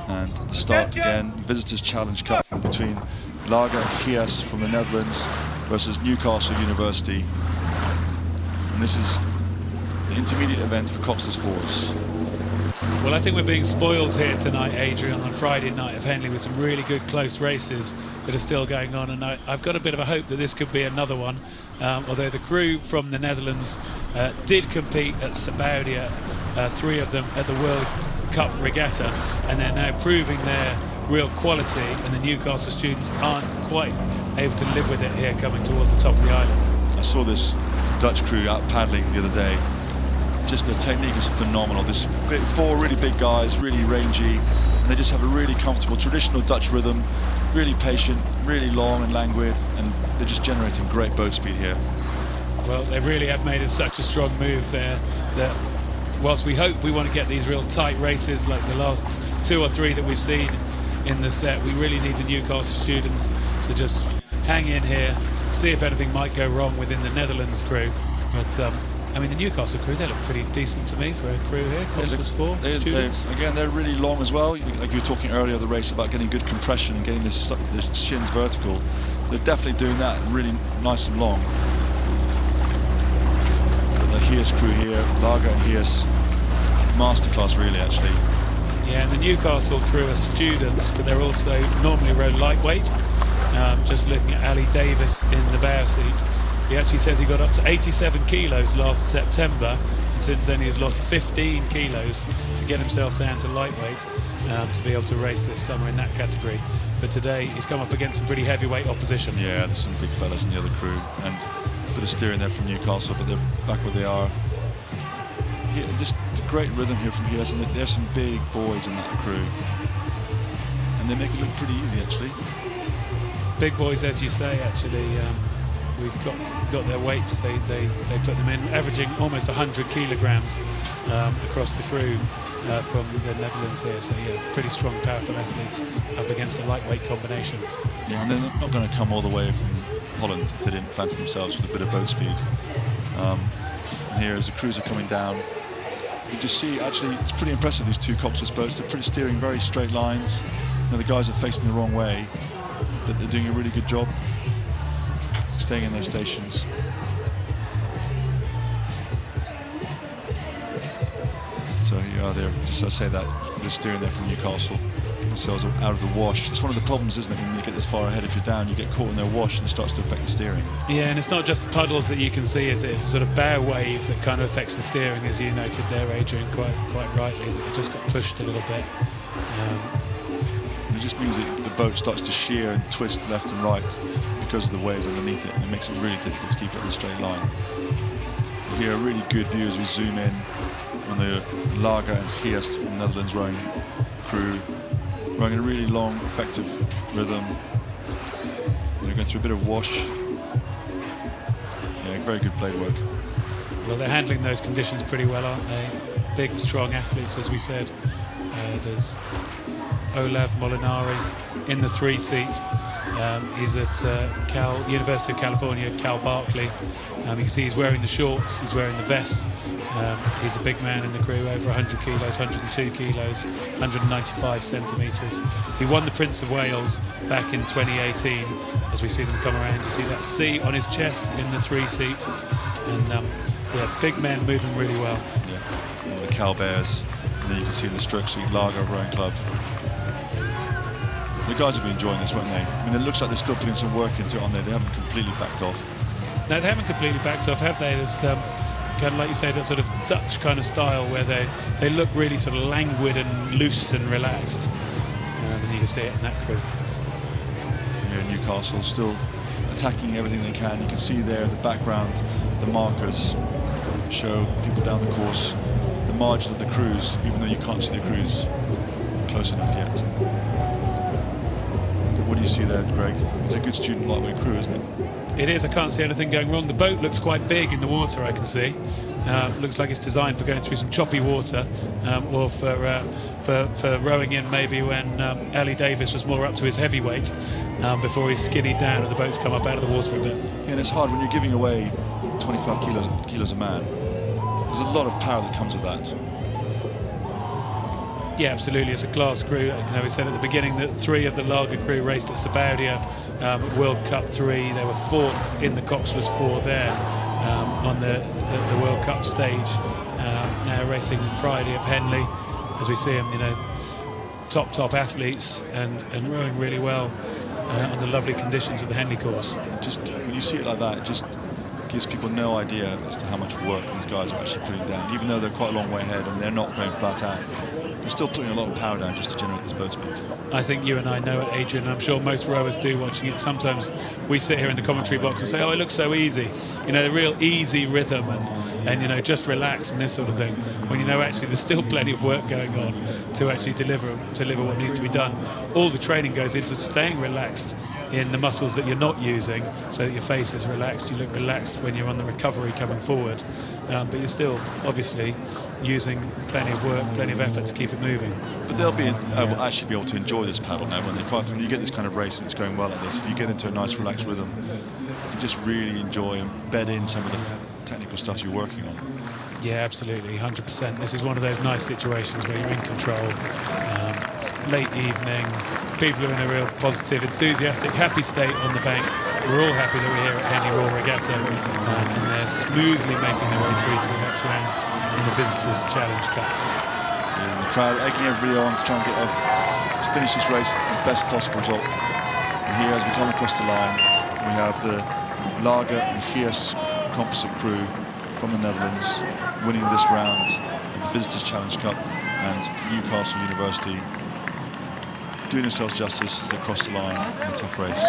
And at the start again, Visitors Challenge Cup between Laga A.G.S.R from the Netherlands versus Newcastle University. And this is the intermediate event for Coxless Force. Well, I think we're being spoiled here tonight, Adrian, on Friday night of Henley with some really good close races that are still going on, and I've got a bit of a hope that this could be another one, although the crew from the Netherlands did compete at Sabaudia, 3 of them at the World Cup Regatta, and they're now proving their real quality, and the Newcastle students aren't quite able to live with it here coming towards the top of the island. I saw this Dutch crew out paddling the other day. Just their technique is phenomenal. There's 4 really big guys, really rangy, and they just have a really comfortable traditional Dutch rhythm, really patient, really long and languid, and they're just generating great boat speed here. Well, they really have made it such a strong move there that whilst we hope we want to get these real tight races like the last 2 or 3 that we've seen in the set, we really need the Newcastle students to just hang in here, see if anything might go wrong within the Netherlands crew. But I mean, the Newcastle crew, they look pretty decent to me for a crew here. Coxless Force students. Again, they're really long as well. Like you were talking earlier of the race about getting good compression and getting the shins vertical. They're definitely doing that, really nice and long. The A.G.S.R crew here, Laga A.G.S.R, masterclass really, actually. Yeah, and the Newcastle crew are students, but they're also normally rowed lightweight. Just looking at Ali Davis in the bow seat, he actually says he got up to 87 kilos last September, and since then he's lost 15 kilos to get himself down to lightweight to be able to race this summer in that category. But today he's come up against some pretty heavyweight opposition. Yeah, there's some big fellas in the other crew, and a bit of steering there from Newcastle, but they're back where they are. Here, just a great rhythm here from Gyas, and there's some big boys in that crew, and they make it look pretty easy actually. Big boys, as you say, actually. We've got their weights, they put them in, averaging almost 100 kilograms across the crew from the Netherlands here. So yeah, pretty strong, powerful athletes up against a lightweight combination. Yeah, and they're not going to come all the way from Holland if they didn't fancy themselves with a bit of boat speed. And here as the crews are coming down, you just see, actually, it's pretty impressive, these 2 Coxless boats. They're pretty steering very straight lines. You know, the guys are facing the wrong way, but they're doing a really good job staying in their stations. So here you are there, just as I say that, they're steering there from Newcastle, get themselves out of the wash. It's one of the problems, isn't it, when you get this far ahead, if you're down, you get caught in their wash and it starts to affect the steering. Yeah, and it's not just the puddles that you can see, is it? It's a sort of bow wave that kind of affects the steering, as you noted there, Adrian, quite rightly. It just got pushed a little bit. It just means that the boat starts to shear and twist left and right because of the waves underneath it, and it makes it really difficult to keep it in a straight line. You hear a really good view as we zoom in on the Laga A.G.S.R Netherlands rowing crew, rowing a really long, effective rhythm. They're going through a bit of wash. Yeah, very good blade work. Well, they're handling those conditions pretty well, aren't they? Big, strong athletes, as we said. There's Olav Molinari in the 3 seats. He's at University of California, Cal Berkeley. You can see he's wearing the shorts, he's wearing the vest. He's the big man in the crew, over 100 kilos, 102 kilos, 195 centimetres. He won the Prince of Wales back in 2018. As we see them come around, you see that C on his chest in the 3 seats. And yeah, big men moving really well. Yeah, the Cal Bears. And then you can see in the Stroke Suite Laga Rowing Club. The guys will be enjoying this, won't they? I mean, it looks like they're still putting some work into it, aren't they? They haven't completely backed off. No, they haven't completely backed off, have they? There's kind of, like you say, that sort of Dutch kind of style where they look really sort of languid and loose and relaxed. And you can see it in that crew. Here in Newcastle, still attacking everything they can. You can see there in the background the markers to show people down the course the margins of the crews, even though you can't see the crews close enough yet. What do you see there, Greg? It's a good student lightweight crew, isn't it? It is. I can't see anything going wrong. The boat looks quite big in the water, I can see. Looks like it's designed for going through some choppy water, or for rowing in maybe when Ali Davis was more up to his heavyweight before he's skinnied down and the boat's come up out of the water a bit. Yeah, and it's hard when you're giving away 25 kilos a man. There's a lot of power that comes with that. Yeah, absolutely. It's a class crew. We said at the beginning that 3 of the Laga crew raced at Sabaudia World Cup 3. They were 4th in the Coxless 4 there on the World Cup stage. Now racing on Friday at Henley, as we see them, top athletes and rowing really well under lovely conditions of the Henley course. Just when you see it like that, it just gives people no idea as to how much work these guys are actually putting down. Even though they're quite a long way ahead and they're not going flat out, they're still putting a lot of power down just to generate this boat speed. I think you and I know it, Adrian, and I'm sure most rowers do watching it. Sometimes we sit here in the commentary box and say, oh, it looks so easy. The real easy rhythm and just relax and this sort of thing. When actually there's still plenty of work going on to actually deliver what needs to be done. All the training goes into staying relaxed in the muscles that you're not using, so that your face is relaxed. You look relaxed when you're on the recovery coming forward, but you're still obviously using plenty of work, plenty of effort to keep it moving. But they'll will actually be able to enjoy this paddle now when you get this kind of race and it's going well like this. If you get into a nice relaxed rhythm, you just really enjoy and bed in some of the technical stuff you're working on. Yeah, absolutely, 100%. This is one of those nice situations where you're in control. It's late evening, people are in a real positive, enthusiastic, happy state on the bank. We're all happy that we're here at Henley Royal Regatta, and they're smoothly making their way through to the next round in the Visitors Challenge Cup. Yeah, the crowd egging everybody on to try and let's finish this race with the best possible result. And here, as we come across the line, we have the Laga A.G.S.R composite crew from the Netherlands winning this round of the Visitors Challenge Cup, and Newcastle University doing themselves justice as they cross the line in a tough race.